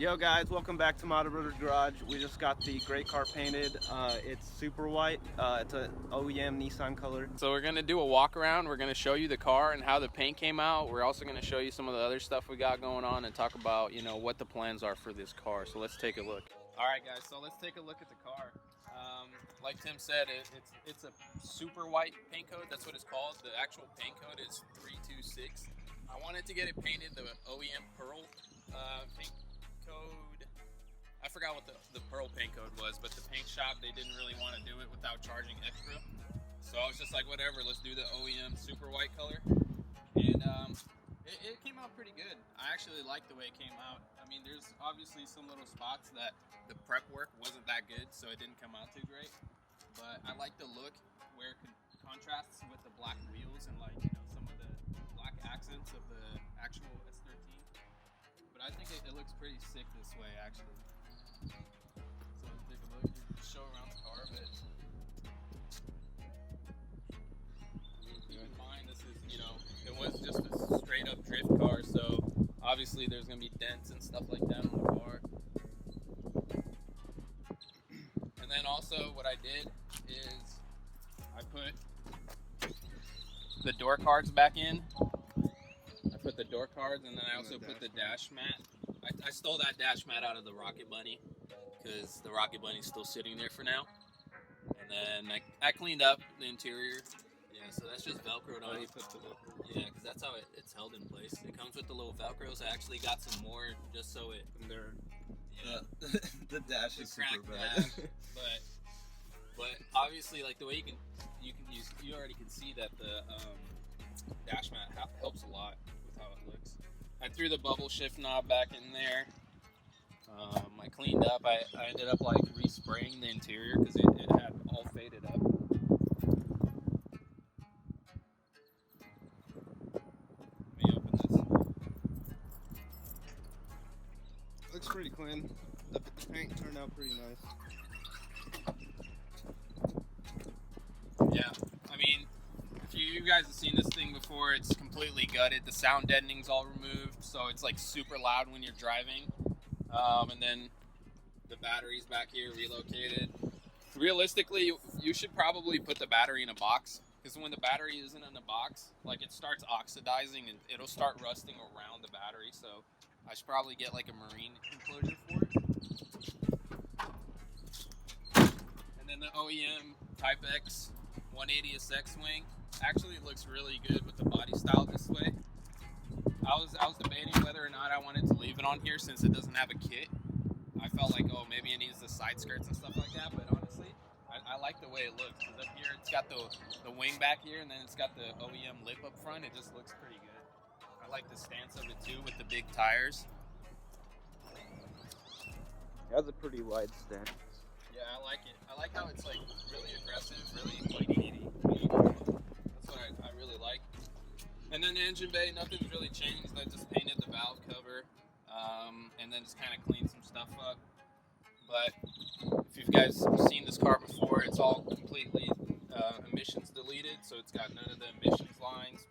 Yo guys, welcome back to Model Builder's Garage. We just got the gray car painted. It's super white. It's an OEM Nissan color. So we're gonna do a walk around. We're gonna show you the car and how the paint came out. We're also gonna show you some of the other stuff we got going on and talk about, what the plans are for this car. So let's take a look. All right, guys. So let's take a look at the car. Like Tim said, it's a super white paint code. That's what it's called. The actual paint code is 326. I wanted to get it painted the OEM Pearl paint code. I forgot what the Pearl paint code was, but the paint shop, they didn't really want to do it without charging extra. So I was just like, whatever, let's do the OEM super white color. And it came out pretty good. I actually like the way it came out. I mean, there's obviously some little spots that the prep work wasn't that good, so it didn't come out too great. But I like the look where it contrasts with the black wheels and some of the black accents of the actual S13. But I think it looks pretty sick this way, actually. So let's take a look. Just show around the car a bit. Keep in mind, this is, it was just a straight up drift car, so obviously there's going to be dents and stuff like that on the car. And then also what I did is I put the door cards back in. I put the door cards, and then I also put the dash mat. I stole that dash mat out of the Rocket Bunny because the Rocket Bunny's still sitting there for now. And then I cleaned up the interior. Yeah, so that's just Velcroed on. Yeah, because that's how it's held in place. It comes with the little Velcros. I actually got some more just so it. The dash is super bad. But obviously, like the way you already can see that the dash mat helps a lot with how it looks. I threw the bubble shift knob back in there. I cleaned up. I ended up respraying the interior because it had all faded up. Let me open this. Looks pretty clean. The paint turned out pretty nice. Yeah, I mean, if you guys have seen this thing before, it's completely gutted. The sound deadening's all removed, so it's super loud when you're driving. And then the battery's back here relocated. Realistically, you should probably put the battery in a box, because when the battery isn't in a box, it starts oxidizing and it'll start rusting around the battery. So I should probably get a marine enclosure for it. And then the OEM Type X 180SX wing actually looks really good with the body style this way. I was debating whether or not I wanted to leave it on here since it doesn't have a kit. I felt like, maybe it needs the side skirts and stuff like that, but honestly, I like the way it looks. Because up here, it's got the wing back here, and then it's got the OEM lip up front. It just looks pretty good. I like the stance of it too with the big tires. It has a pretty wide stance. Yeah, I like it. I like how it's really aggressive, really meaty. That's what I really like. And then the engine bay, nothing's really changed. I just painted the valve cover, and then just kind of cleaned some stuff up. But if you guys have seen this car before, it's all completely emissions deleted, so it's got none of the emissions lines.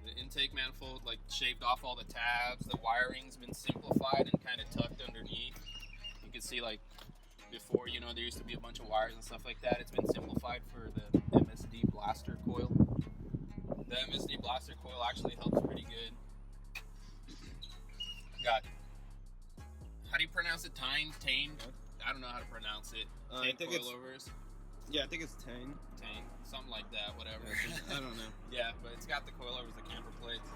The intake manifold, shaved off all the tabs. The wiring's been simplified and kind of tucked underneath. You can see, before, there used to be a bunch of wires and stuff like that. It's been simplified for the MSD blaster coil. The MSD blaster coil actually helps pretty good. Got, how do you pronounce it? Tane? I don't know how to pronounce it. I think coilovers. Yeah, I think it's Tane. Something like that, whatever. I don't know. Yeah, but it's got the coilovers, the camber plates.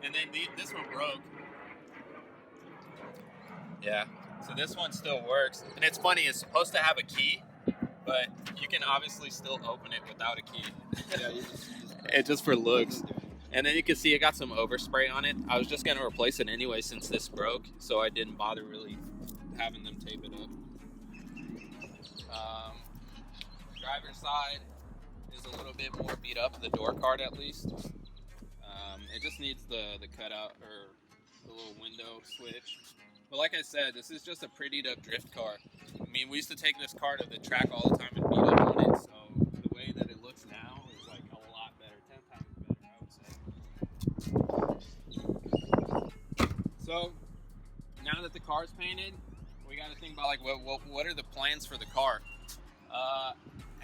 And then this one broke. Yeah, so this one still works. And it's funny, it's supposed to have a key, but you can obviously still open it without a key. Yeah, it's just for looks. And then you can see it got some overspray on it. I was just going to replace it anyway since this broke, so I didn't bother really having them tape it up. Driver's side is a little bit more beat up, the door card at least. It just needs the cutout or the little window switch. But like I said, this is just a prettied up drift car. I mean, we used to take this car to the track all the time and beat up on it, so the way that it looks now is a lot better, 10 times better, I would say. So now that the car's painted, we got to think about like what are the plans for the car.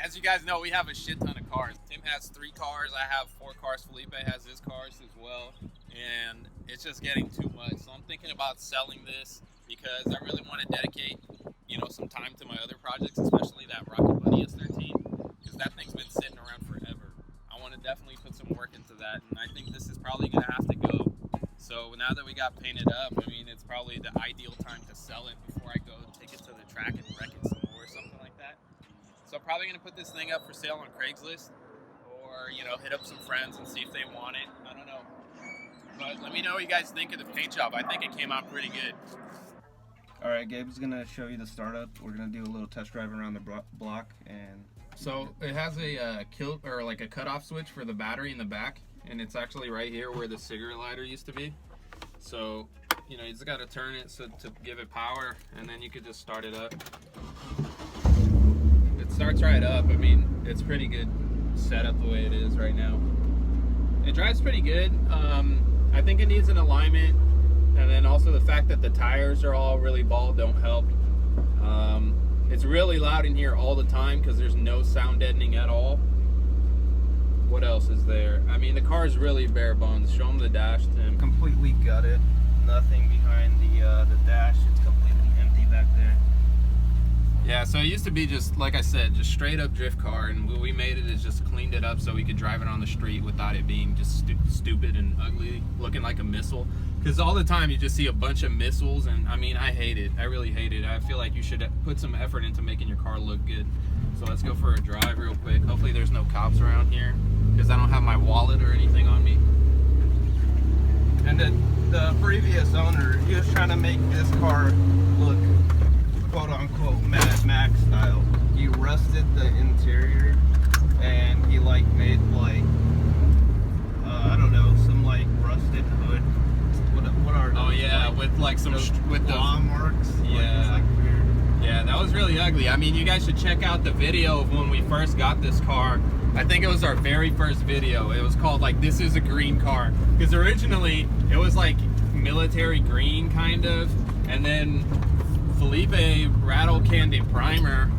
As you guys know, we have a shit ton of cars. Tim has 3 cars, I have 4 cars, Felipe has his cars as well, and it's just getting too much. So I'm thinking about selling this because I really want to dedicate, you know, some time to my other projects, especially that Rocket Bunny S13, because that thing's been sitting around forever. I want to definitely put some work into that, and I think this is probably going to have to go. So now that we got painted up, I mean, it's probably the ideal time to sell it before I go take it to the track and wreck it some more or something like that. So I'm probably going to put this thing up for sale on Craigslist, or, you know, hit up some friends and see if they want it. I don't know. But let me know what you guys think of the paint job. I think it came out pretty good. All right, Gabe's gonna show you the startup. We're gonna do a little test drive around the block, and So it has a kill or like a cutoff switch for the battery in the back, and it's actually right here where the cigarette lighter used to be. So, you know, you just got to turn it so to give it power, and then you could just start it up. It starts right up. I mean, it's pretty good setup the way it is right now. It drives pretty good. I think it needs an alignment, and then also the fact that the tires are all really bald don't help. It's really loud in here all the time because there's no sound deadening at all. What else is there? I mean, the car is really bare bones. Show him the dash, Tim. completely gutted. Nothing behind the dash. It's completely empty back there. Yeah, so it used to be just, like I said, just straight up drift car, and what we made it is just cleaned it up so we could drive it on the street without it being just stupid and ugly, looking like a missile. Because all the time you just see a bunch of missiles, and I mean, I hate it. I really hate it. I feel like you should put some effort into making your car look good. So let's go for a drive real quick. Hopefully there's no cops around here, because I don't have my wallet or anything on me. And the previous owner, he was trying to make this car look quote unquote Mad Max style. He rusted the interior, and he like made like I don't know, some like rusted hood. What are those? Oh yeah, like, with like some with the claw marks. Yeah. It's like weird. Yeah, that was really ugly. I mean, you guys should check out the video of when we first got this car. I think it was our very first video. It was called like "This is a Green Car," because originally it was like military green kind of, and then Felipe rattle canned a primer,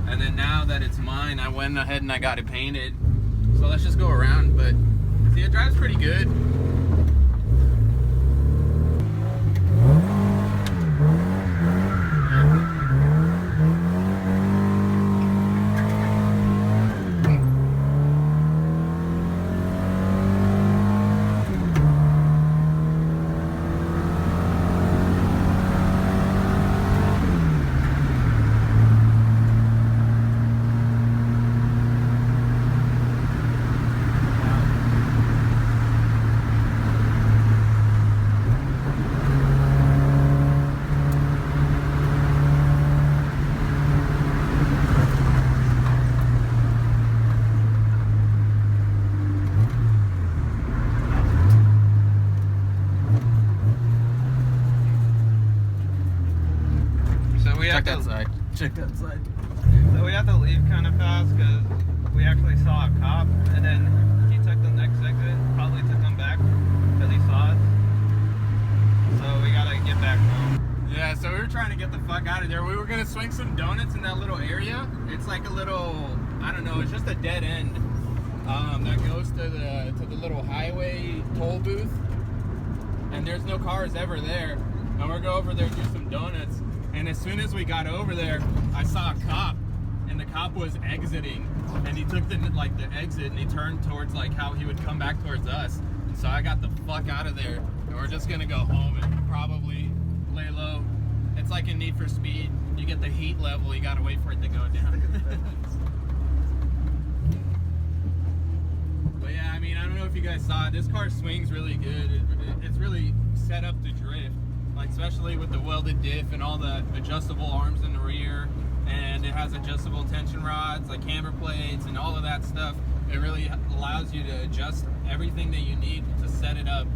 and then now that it's mine, I went ahead and I got it painted. So let's just go around, but see, it drives pretty good. Check that side. So we had to leave kind of fast because we actually saw a cop, and then he took the next exit, probably to come back because he saw us. So we gotta get back home. Yeah, so we were trying to get the fuck out of there. We were gonna swing some donuts in that little area. It's like a little, I don't know, it's just a dead end that goes to the little highway toll booth, and there's no cars ever there. And we're going over there to do some donuts. And as soon as we got over there, I saw a cop, and the cop was exiting, and he took the exit, and he turned towards like how he would come back towards us. And so I got the fuck out of there, and we're just gonna go home and probably lay low. It's like in Need for Speed. You get the heat level, you gotta wait for it to go down. But yeah, I mean, I don't know if you guys saw it. This car swings really good. It's really set up to drift. Like especially with the welded diff and all the adjustable arms in the rear, and it has adjustable tension rods, like camber plates and all of that stuff. It really allows you to adjust everything that you need to set it up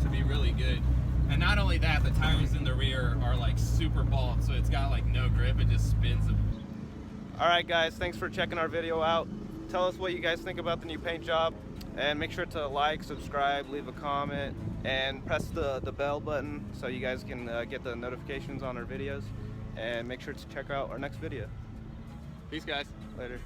to be really good. And not only that, the tires in the rear are like super bald, so it's got like no grip, it just spins them. All right, guys, thanks for checking our video out. tell us what you guys think about the new paint job, and make sure to like, subscribe, leave a comment, and press the bell button so you guys can get the notifications on our videos, and make sure to check out our next video. Peace, guys. Later.